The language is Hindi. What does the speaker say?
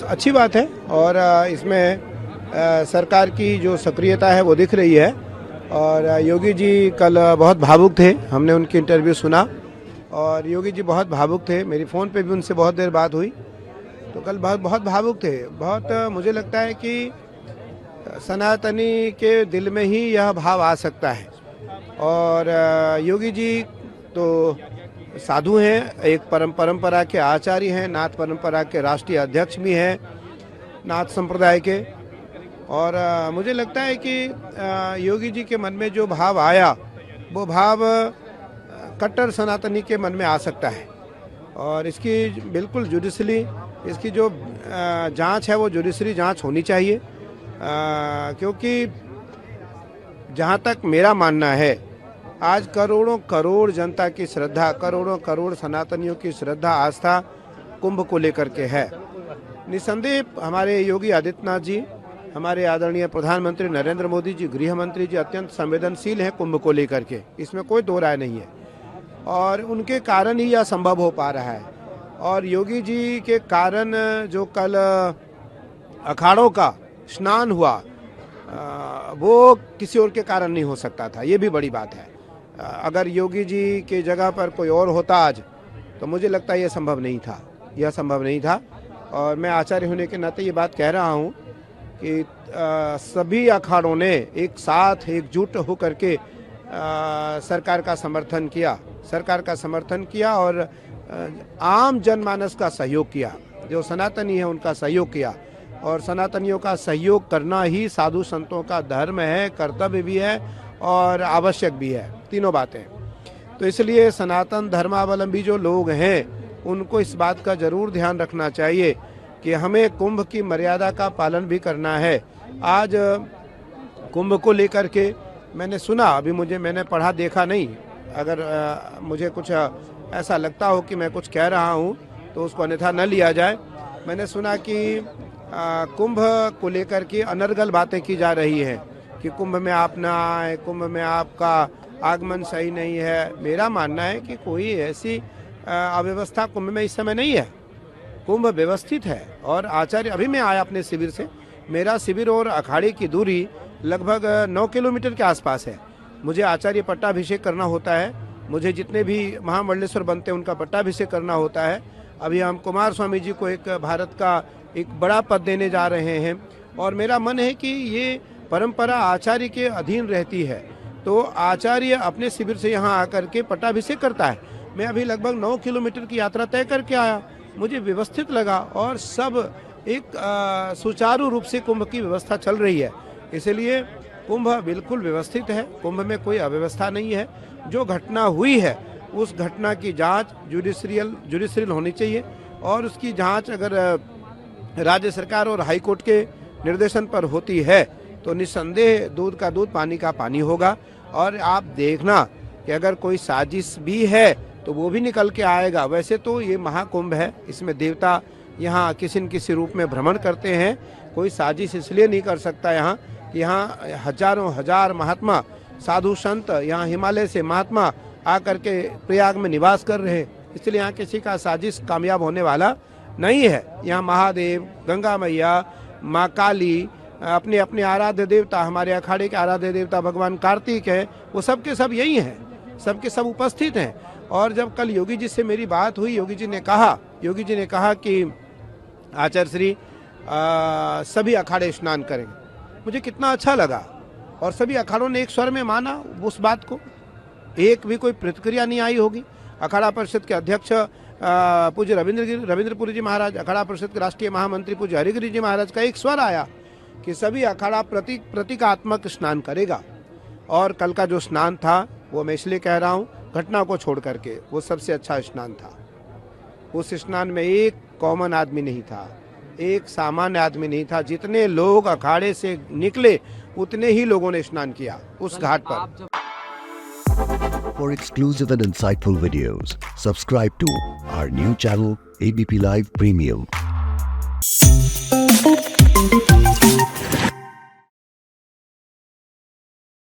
अच्छी बात है और इसमें सरकार की जो सक्रियता है वो दिख रही है। और योगी जी कल बहुत भावुक थे, हमने उनकी इंटरव्यू सुना और योगी जी बहुत भावुक थे। मेरी फ़ोन पे भी उनसे बहुत देर बात हुई, तो कल बहुत बहुत भावुक थे। बहुत मुझे लगता है कि सनातनी के दिल में ही यह भाव आ सकता है। और योगी जी तो साधु हैं, एक परंपरा के आचार्य हैं, नाथ परंपरा के राष्ट्रीय अध्यक्ष भी हैं नाथ संप्रदाय के। और मुझे लगता है कि योगी जी के मन में जो भाव आया वो भाव कट्टर सनातनी के मन में आ सकता है। और इसकी बिल्कुल जुडिशली इसकी जो जांच है वो जुडिशरी जांच होनी चाहिए, क्योंकि जहां तक मेरा मानना है आज करोड़ों करोड़ जनता की श्रद्धा, करोड़ों करोड़ सनातनियों की श्रद्धा आस्था कुंभ को लेकर के है। निसंदेह हमारे योगी आदित्यनाथ जी, हमारे आदरणीय प्रधानमंत्री नरेंद्र मोदी जी, गृह मंत्री जी अत्यंत संवेदनशील हैं कुंभ को लेकर के, इसमें कोई दो राय नहीं है। और उनके कारण ही यह संभव हो पा रहा है। और योगी जी के कारण जो कल अखाड़ों का स्नान हुआ वो किसी और के कारण नहीं हो सकता था, ये भी बड़ी बात है। अगर योगी जी के जगह पर कोई और होता आज, तो मुझे लगता है यह संभव नहीं था, यह संभव नहीं था। और मैं आचार्य होने के नाते ये बात कह रहा हूँ कि सभी अखाड़ों ने एक साथ एकजुट होकर के सरकार का समर्थन किया और आम जनमानस का सहयोग किया, जो सनातनी है उनका सहयोग किया। और सनातनियों का सहयोग करना ही साधु संतों का धर्म है, कर्तव्य भी है और आवश्यक भी है, तीनों बातें। तो इसलिए सनातन धर्मावलंबी जो लोग हैं उनको इस बात का जरूर ध्यान रखना चाहिए कि हमें कुंभ की मर्यादा का पालन भी करना है। आज कुंभ को लेकर के मैंने सुना, अभी मैंने पढ़ा देखा नहीं, अगर मुझे कुछ ऐसा लगता हो कि मैं कुछ कह रहा हूँ तो उसको अन्यथा न लिया जाए। मैंने सुना कि कुंभ को लेकर के अनर्गल बातें की जा रही हैं कि कुंभ में आप ना आए, कुंभ में आपका आगमन सही नहीं है। मेरा मानना है कि कोई ऐसी अव्यवस्था कुंभ में इस समय नहीं है, कुंभ व्यवस्थित है। और आचार्य, अभी मैं आया अपने शिविर से, मेरा शिविर और अखाड़े की दूरी लगभग 9 किलोमीटर के आसपास है। मुझे आचार्य पट्टाभिषेक करना होता है, मुझे जितने भी महामंडलेश्वर बनते हैं उनका पट्टाभिषेक करना होता है। अभी हम कुमार स्वामी जी को एक भारत का एक बड़ा पद देने जा रहे हैं और मेरा मन है कि ये परंपरा आचार्य के अधीन रहती है, तो आचार्य अपने शिविर से यहाँ आकर के पट्टाभिषेक करता है। मैं अभी लगभग 9 किलोमीटर की यात्रा तय करके आया, मुझे व्यवस्थित लगा और सब एक सुचारू रूप से कुंभ की व्यवस्था चल रही है। इसलिए कुंभ बिल्कुल व्यवस्थित है, कुंभ में कोई अव्यवस्था नहीं है। जो घटना हुई है उस घटना की जांच जुडिशरियल होनी चाहिए और उसकी जांच अगर राज्य सरकार और हाई कोर्ट के निर्देशन पर होती है तो निस्संदेह दूध का दूध पानी का पानी होगा। और आप देखना कि अगर कोई साजिश भी है तो वो भी निकल के आएगा। वैसे तो ये महाकुंभ है, इसमें देवता यहाँ किसी न किसी रूप में भ्रमण करते हैं, कोई साजिश इसलिए नहीं कर सकता यहाँ कि यहाँ हजारों हजार महात्मा साधु संत, यहाँ हिमालय से महात्मा आकर के प्रयाग में निवास कर रहे हैं, इसलिए यहाँ किसी का साजिश कामयाब होने वाला नहीं है। यहाँ महादेव, गंगा मैया, माँ काली, अपने अपने आराध्य देवता, हमारे अखाड़े के आराध्य देवता भगवान कार्तिक है, वो सब के सब यही हैं, सबके सब उपस्थित हैं। और जब कल योगी जी से मेरी बात हुई, योगी जी ने कहा कि आचार्य श्री सभी अखाड़े स्नान करेंगे। मुझे कितना अच्छा लगा और सभी अखाड़ों ने एक स्वर में माना उस बात को, एक भी कोई प्रतिक्रिया नहीं आई होगी। अखाड़ा परिषद के अध्यक्ष पूज्य रविंद्रपुरी जी महाराज, अखाड़ा परिषद के राष्ट्रीय महामंत्री पूज्य हरिगिरी जी महाराज का एक स्वर आया कि सभी अखाड़ा प्रतीकात्मक स्नान करेगा। और कल का जो स्नान था वो मैं इसलिए कह रहा हूँ, घटना को छोड़ करके वो सबसे अच्छा स्नान था। उस स्नान में एक कॉमन आदमी नहीं था, एक सामान्य आदमी नहीं था। जितने लोग अखाड़े से निकले उतने ही लोगों ने स्नान किया उस घाट पर। For exclusive and insightful videos, subscribe to our new channel ABP Live Premium.